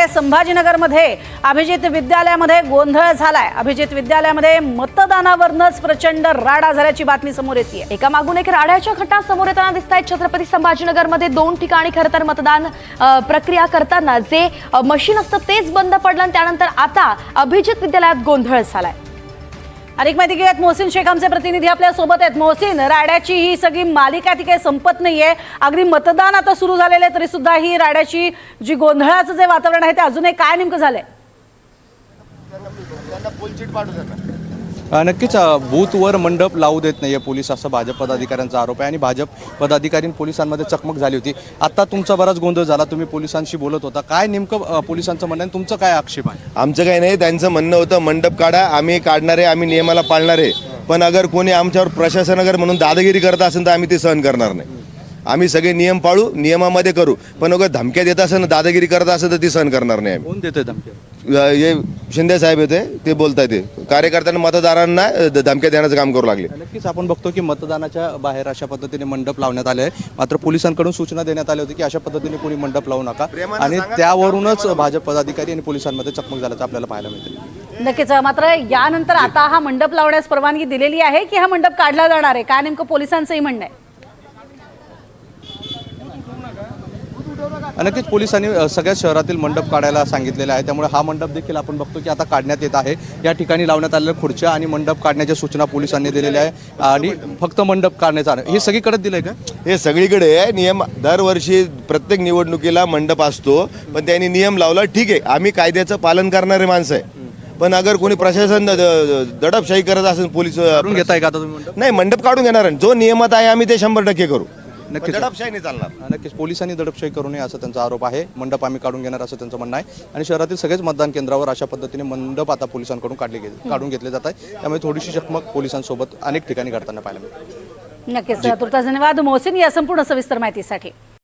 संभाजीनगरमध्ये अभिजित विद्यालयामध्ये गोंधळ झालाय। अभिजित विद्यालयामध्ये मतदानावरच प्रचंड राडा झाल्याची बातमी समोर येते। एका मागून एक राड्याच्या घटना समोर येताना दिसतायत। छत्रपती संभाजीनगरमध्ये 2 ठिकाणी खरं तर मतदान प्रक्रिया करताना जे मशीन असतं तेच बंद पडलं आणि त्यानंतर आता अभिजित विद्यालयात गोंधळ झालाय। अधिक माहिती घेऊयात, मोहसिन शेख आमचे प्रतिनिधी आपल्या सोबत आहेत। मोहसिन, राड्याची ही सगळी मालिका ती काही संपत नाहीये। अगदी मतदान आता सुरू झालेले तरी सुद्धा ही राड्याची जी गोंधळाचं जे वातावरण आहे ते अजूनही काय नेमकं झालंय? नक्कीच बूथवर मंडप लावू देत नाहीये पोलीस, असं भाजप पदाधिकाऱ्यांचा आरोप आहे आणि भाजप पदाधिकारी पोलिसांमध्ये चकमक झाली होती। आता तुमचा बराच गोंधळ झाला, तुम्ही पोलिसांशी बोलत होता, काय नेमकं पोलिसांचं म्हणणं आहे, तुमचं काय आक्षेप आहे? आमचं काही नाही, त्यांचं म्हणणं होतं मंडप काढा, आम्ही काढणारे, आम्ही नियमाला पाळणारे, पण अगर कोणी आमच्यावर प्रशासन अगर म्हणून दादागिरी करत असेल तर आम्ही ते सहन करणार नाही। आम्ही सगळे नियम पाळू, नियमामध्ये करू, पण अगर धमक्या देत असेल ना, दादागिरी करत असेल तर ती सहन करणार नाही। कोण देतोय धमक्या? हे शिंदे साहेब येते, ते बोलताय, ते कार्यकर्त्यांना मतदारांना धमक्या देण्याचं काम करू लागले। नक्कीच आपण बघतो की मतदानाच्या बाहेर अशा पद्धतीने मंडप लावण्यात आले आहे, मात्र पोलिसांकडून सूचना देण्यात आली होती की अशा पद्धतीने कोणी मंडप लावू नका आणि त्यावरूनच भाजप पदाधिकारी आणि पोलिसांमध्ये चकमक झाल्याचं आपल्याला पाहायला मिळते। नक्कीच, मात्र यानंतर आता हा मंडप लावण्यास परवानगी दिलेली आहे की हा मंडप काढला जाणार आहे, काय नेमकं पोलिसांचंही म्हणणं आहे? नक्कीच पोलिसांनी सगळ्या शहरातील मंडप काढायला सांगितलेले आहे, त्यामुळे हा मंडप देखील आपण बघतो की आता काढण्यात येत आहे। या ठिकाणी लावण्यात आलेल्या खुर्च्या आणि मंडप काढण्याच्या सूचना पोलिसांनी दिलेल्या आहे आणि फक्त मंडप काढण्याचा हे सगळीकडे दिलंय का? हे सगळीकडे आहे नियम, दरवर्षी प्रत्येक निवडणुकीला मंडप असतो, पण त्यांनी नियम लावला, ठीक आहे, आम्ही कायद्याचं पालन करणारे माणसं आहे, पण अगर कोणी प्रशासन दडपशाही करत असेल, पोलीस काढून घेताय का आता तुम्ही मंडप? नाही, मंडप काढून घेणार, जो नियमात आहे आम्ही ते 100% करू। नक्कीच दडपशाही नाही चालणार। नक्कीच पोलिसांनी दडपशाही करू नये असं त्यांचा आरोप आहे। मंडप आम्ही काढून घेणार असं त्यांचं म्हणणं आहे आणि शहरातील सगळेच मतदान केंद्रावर अशा पद्धतीने मंडप आता पोलिसांकडून काढून घेतले जात आहे, त्यामुळे थोडीशी चकमक पोलिसांसोबत अनेक ठिकाणी घडताना पाहायला मिळते। नक्कीच, तुर्तास धन्यवाद मोहसिन या संपूर्ण सविस्तर माहितीसाठी।